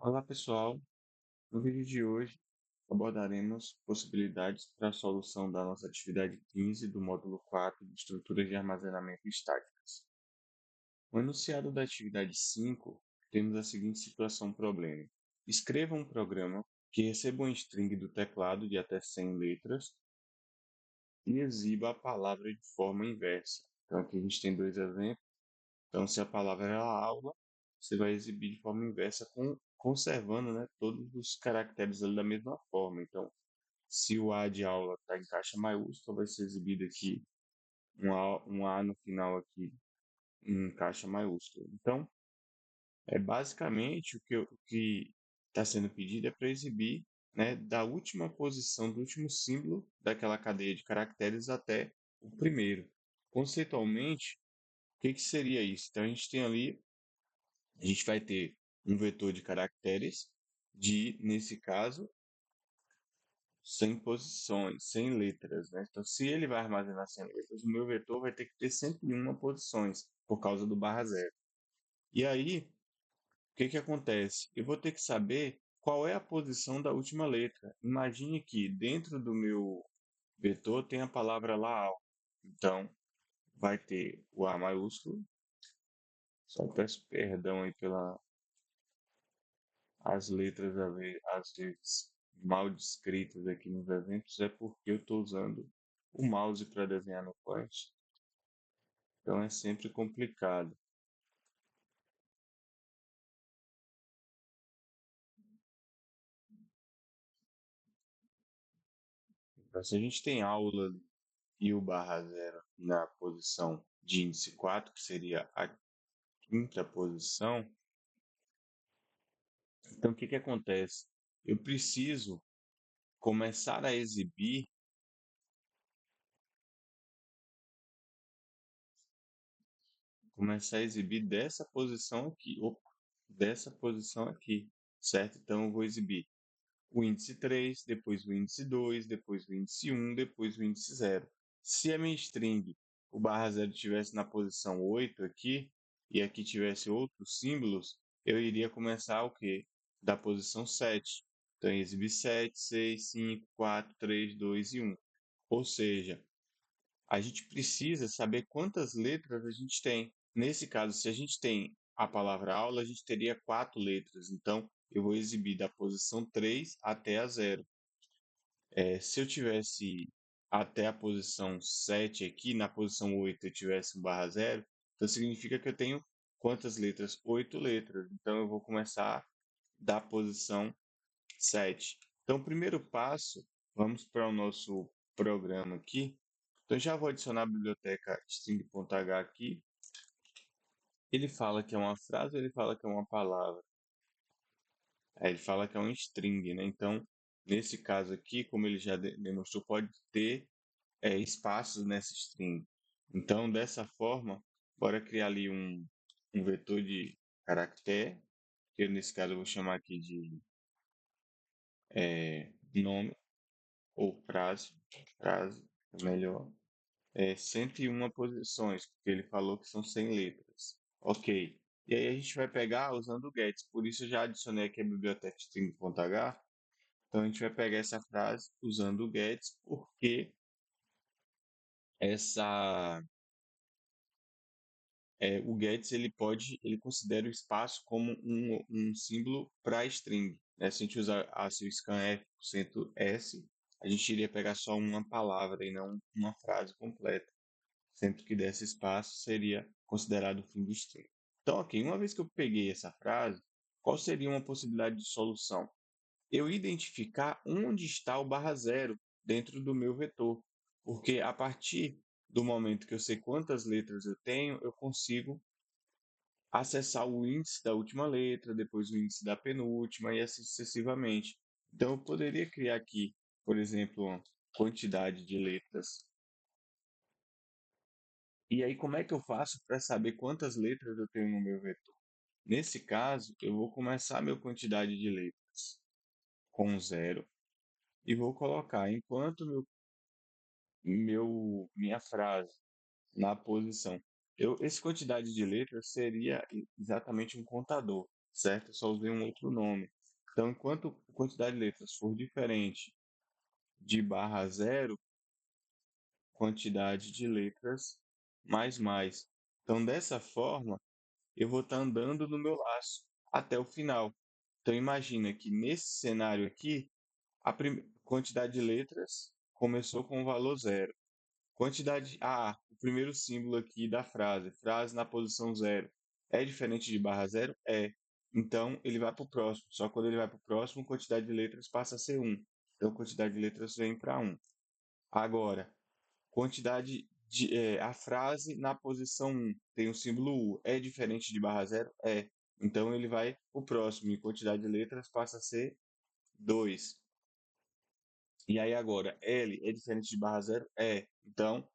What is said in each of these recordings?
Olá pessoal, no vídeo de hoje abordaremos possibilidades para a solução da nossa atividade 15 do módulo 4 de estruturas de armazenamento estáticas. No enunciado da atividade 5, temos a seguinte situação-problema. Escreva um programa que receba um string do teclado de até 100 letras e exiba a palavra de forma inversa. Então aqui a gente tem dois exemplos. Então, se a palavra é aula, você vai exibir de forma inversa, conservando, né, todos os caracteres ali da mesma forma. Então, se o A de aula está em caixa maiúscula, vai ser exibido aqui um A no final aqui em caixa maiúscula. Então, basicamente o que está sendo pedido é para exibir, né, da última posição, do último símbolo daquela cadeia de caracteres até o primeiro. Conceitualmente, o que seria isso? Então, a gente vai ter um vetor de caracteres nesse caso, 100 posições, 100 letras, né? Então, se ele vai armazenar 100 letras, o meu vetor vai ter que ter 101 posições, por causa do barra zero. E aí, o que acontece? Eu vou ter que saber qual é a posição da última letra. Imagine que dentro do meu vetor tem a palavra lá. Então, vai ter o A maiúsculo. Só peço perdão aí pela as letras às vezes mal descritas aqui nos eventos, é porque eu estou usando o mouse para desenhar no Flash, então é sempre complicado. Então, se a gente tem aula e o barra zero na posição de índice 4, que seria a quinta posição, então o que acontece? Eu preciso começar a exibir dessa posição aqui, certo? Então eu vou exibir o índice 3, depois o índice 2, depois o índice 1, depois o índice 0. Se a minha string, o barra 0 estivesse na posição 8 aqui, e aqui tivesse outros símbolos, eu iria começar o quê? Da posição 7. Então, eu exibi 7, 6, 5, 4, 3, 2 e 1. Ou seja, a gente precisa saber quantas letras a gente tem. Nesse caso, se a gente tem a palavra aula, a gente teria 4 letras. Então, eu vou exibir da posição 3 até a 0. Se eu tivesse até a posição 7 aqui, na posição 8 eu tivesse um barra 0, então significa que eu tenho quantas letras? 8 letras. Então, eu vou começar da posição 7. Então, o primeiro passo, vamos para o nosso programa aqui. Então, já vou adicionar a biblioteca string.h aqui. Ele fala que é uma frase ou ele fala que é uma palavra? Ele fala que é um string, né? Então, nesse caso aqui, como ele já demonstrou, pode ter espaços nessa string. Então, dessa forma, bora criar ali um vetor de caractere, que nesse caso eu vou chamar aqui de nome ou frase é melhor. 101 posições, porque ele falou que são 100 letras. Ok. E aí a gente vai pegar usando o gets. Por isso eu já adicionei aqui a biblioteca string.h. Então a gente vai pegar essa frase usando o gets, porque essa o gets ele considera o espaço como um símbolo para string, né? Se a gente usar se o scanf%s, a gente iria pegar só uma palavra e não uma frase completa. Sempre que desse espaço seria considerado o fim do string. Então, ok, uma vez que eu peguei essa frase, qual seria uma possibilidade de solução? Eu identificar onde está o barra zero dentro do meu vetor, porque a partir do momento que eu sei quantas letras eu tenho, eu consigo acessar o índice da última letra, depois o índice da penúltima e assim sucessivamente. Então, eu poderia criar aqui, por exemplo, uma quantidade de letras. E aí, como é que eu faço para saber quantas letras eu tenho no meu vetor? Nesse caso, eu vou começar a minha quantidade de letras com zero e vou colocar enquanto minha frase na posição. Essa quantidade de letras seria exatamente um contador. certo? Eu só usei um outro nome. Então, enquanto a quantidade de letras for diferente de barra zero, quantidade de letras mais mais. Então, dessa forma, eu vou estar andando no meu laço até o final. Então, imagina que nesse cenário aqui, a quantidade de letras começou com o valor zero. Quantidade o primeiro símbolo aqui da frase, frase na posição zero, é diferente de barra zero? É. Então, ele vai para o próximo. Só quando ele vai para o próximo, quantidade de letras passa a ser um. Então, quantidade de letras vem para um. Agora, a frase na posição um tem o símbolo U. É diferente de barra zero? É. Então, ele vai para o próximo. E quantidade de letras passa a ser 2. E aí agora, L é diferente de barra zero? É. Então,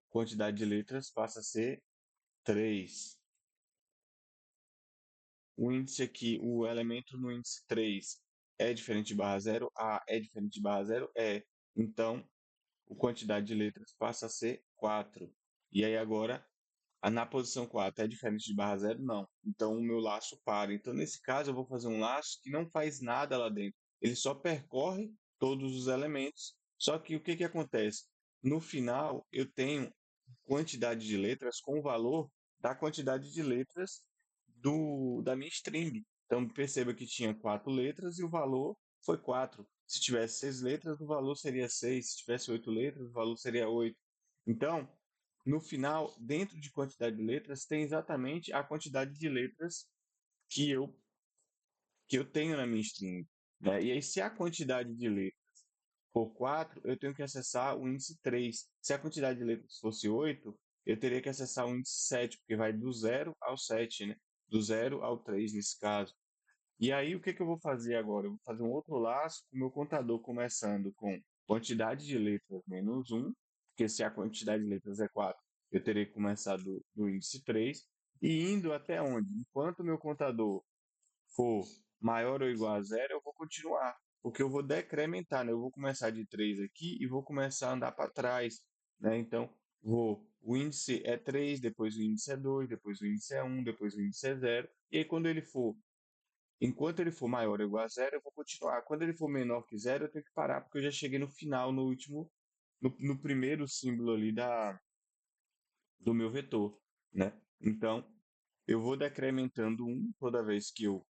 quantidade de letras passa a ser 3. O índice aqui, o elemento no índice 3 é diferente de barra zero? É diferente de barra zero? É. Então, a quantidade de letras passa a ser 4. E aí agora, na posição 4 é diferente de barra zero? Não. Então, o meu laço para. Então, nesse caso, eu vou fazer um laço que não faz nada lá dentro. Ele só percorre todos os elementos. Só que o que, que acontece? No final, eu tenho quantidade de letras com o valor da quantidade de letras da minha string. Então, perceba que tinha 4 letras e o valor foi 4. Se tivesse 6 letras, o valor seria 6. Se tivesse 8 letras, o valor seria 8. Então, no final, dentro de quantidade de letras, tem exatamente a quantidade de letras que eu tenho na minha string. Né? E aí, se a quantidade de letras for 4, eu tenho que acessar o índice 3. Se a quantidade de letras fosse 8, eu teria que acessar o índice 7, porque vai do 0 ao 7, né? Do 0 ao 3 nesse caso. E aí, o que, que eu vou fazer agora? Eu vou fazer um outro laço com o meu contador começando com quantidade de letras menos 1, porque se a quantidade de letras é 4, eu teria que começar do índice 3, e indo até onde? Enquanto o meu contador for maior ou igual a zero, eu vou continuar, porque eu vou decrementar, né? Eu vou começar de 3 aqui e vou começar a andar para trás, né? Então, o índice é 3, depois o índice é 2, depois o índice é 1, depois o índice é 0, e aí enquanto ele for maior ou igual a zero, eu vou continuar. Quando ele for menor que zero, eu tenho que parar, porque eu já cheguei no final, no último, no primeiro símbolo ali do meu vetor, né? Então, eu vou decrementando 1 toda vez que eu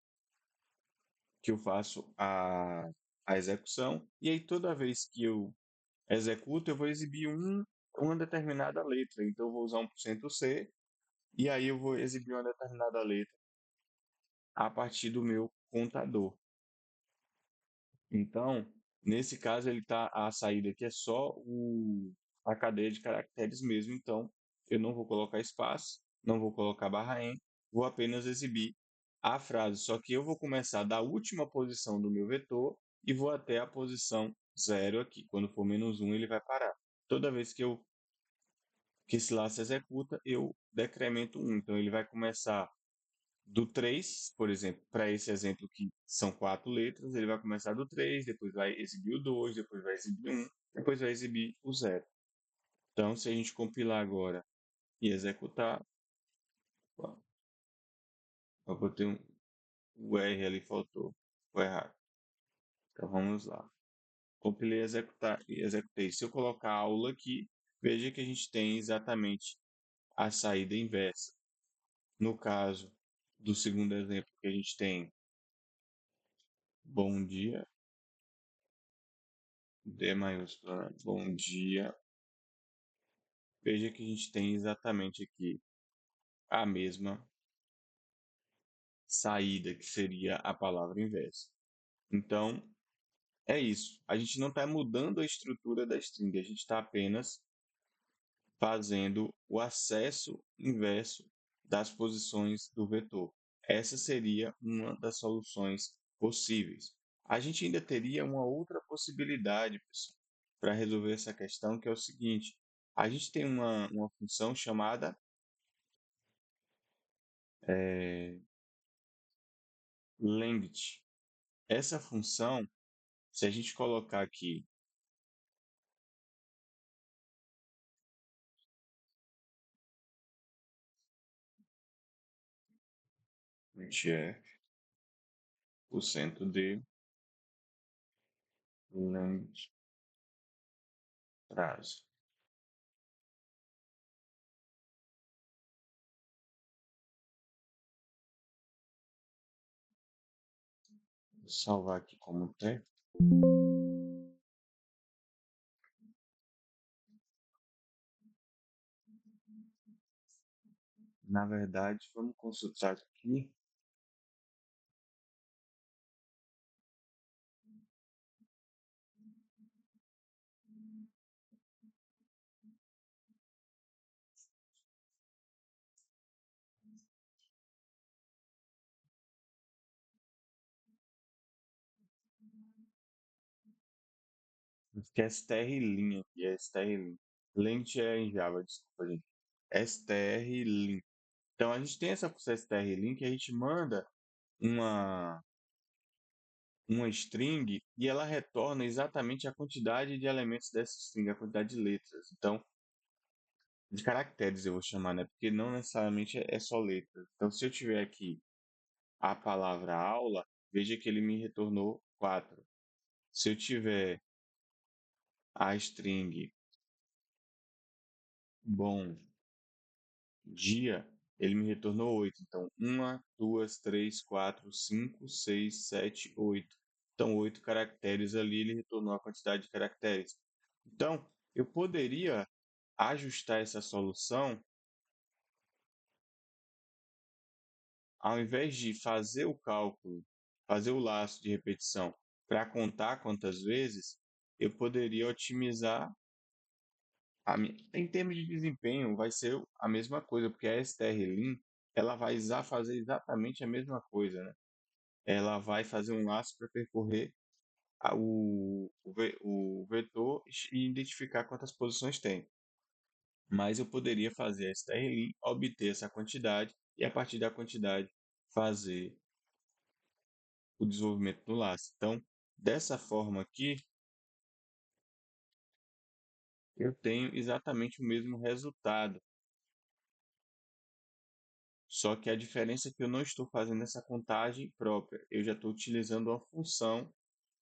faço a execução, e aí toda vez que eu executo, eu vou exibir uma determinada letra. Então, eu vou usar 1%C, e aí eu vou exibir uma determinada letra a partir do meu contador. Então, nesse caso, a saída aqui é só a cadeia de caracteres mesmo. Então, eu não vou colocar espaço, não vou colocar barra em, vou apenas exibir a frase. Só que eu vou começar da última posição do meu vetor e vou até a posição zero aqui. Quando for menos 1, ele vai parar. Toda vez que esse laço executa, eu decremento 1. Então, ele vai começar do 3, por exemplo, para esse exemplo que são 4 letras, ele vai começar do 3, depois vai exibir o 2, depois vai exibir o 1, depois vai exibir o 0. Então, se a gente compilar agora e executar, ó, eu botei o R ali, faltou, foi errado. Então, vamos lá. Compilei e executei. Se eu colocar aula aqui, veja que a gente tem exatamente a saída inversa. No caso do segundo exemplo, que a gente tem bom dia, D maiúscula, né? Bom dia. Veja que a gente tem exatamente aqui a mesma saída, que seria a palavra inversa. Então, é isso. A gente não está mudando a estrutura da string, a gente está apenas fazendo o acesso inverso das posições do vetor. Essa seria uma das soluções possíveis. A gente ainda teria uma outra possibilidade, pessoal, para resolver essa questão, que é o seguinte: a gente tem uma função chamada length. Essa função, se a gente colocar aqui é o centro de longo prazo. Vou salvar aqui como tempo. Na verdade, vamos consultar aqui. Que é strlin aqui, é strlin. Lente é em Java, desculpa, gente. strlin. Então a gente tem essa função strlin que a gente manda uma uma string e ela retorna exatamente a quantidade de elementos dessa string, a quantidade de letras. Então, de caracteres eu vou chamar, né? Porque não necessariamente é só letras. Então, se eu tiver aqui a palavra aula, veja que ele me retornou 4. Se eu tiver a string bom dia, ele me retornou 8. Então, 1, 2, 3, 4, 5, 6, 7, 8. Então, 8 caracteres ali, ele retornou a quantidade de caracteres. Então, eu poderia ajustar essa solução, ao invés de fazer o cálculo, fazer o laço de repetição para contar quantas vezes, eu poderia otimizar em termos de desempenho, vai ser a mesma coisa, porque a strlin ela vai fazer exatamente a mesma coisa, né? Ela vai fazer um laço para percorrer o vetor e identificar quantas posições tem. Mas eu poderia fazer a strlin, obter essa quantidade e a partir da quantidade fazer o desenvolvimento do laço. Então, dessa forma aqui, eu tenho exatamente o mesmo resultado. Só que a diferença é que eu não estou fazendo essa contagem própria. Eu já estou utilizando uma função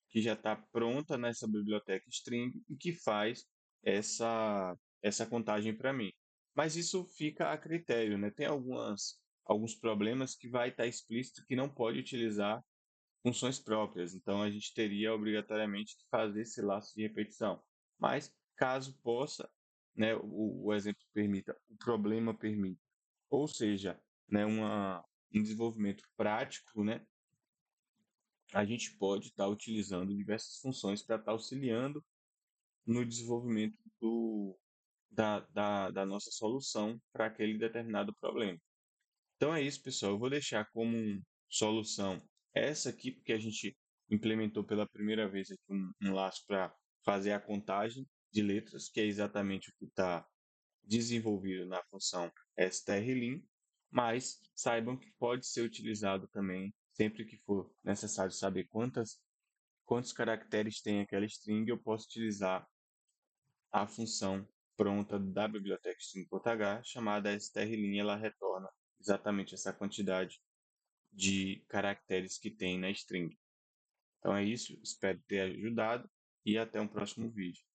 que já está pronta nessa biblioteca string e que faz essa contagem para mim. Mas isso fica a critério, né? Tem alguns problemas que vai estar explícito que não pode utilizar funções próprias. Então a gente teria obrigatoriamente que fazer esse laço de repetição. Mas caso possa, né, o exemplo permita, o problema permita, ou seja, né, um desenvolvimento prático, né, a gente pode estar utilizando diversas funções para estar auxiliando no desenvolvimento da nossa solução para aquele determinado problema. Então é isso, pessoal. Eu vou deixar como solução essa aqui, porque a gente implementou pela primeira vez aqui um laço para fazer a contagem de letras, que é exatamente o que está desenvolvido na função strlin, mas saibam que pode ser utilizado também sempre que for necessário saber quantos caracteres tem aquela string, eu posso utilizar a função pronta da biblioteca string.h chamada strlin, ela retorna exatamente essa quantidade de caracteres que tem na string. Então é isso, espero ter ajudado e até um próximo vídeo.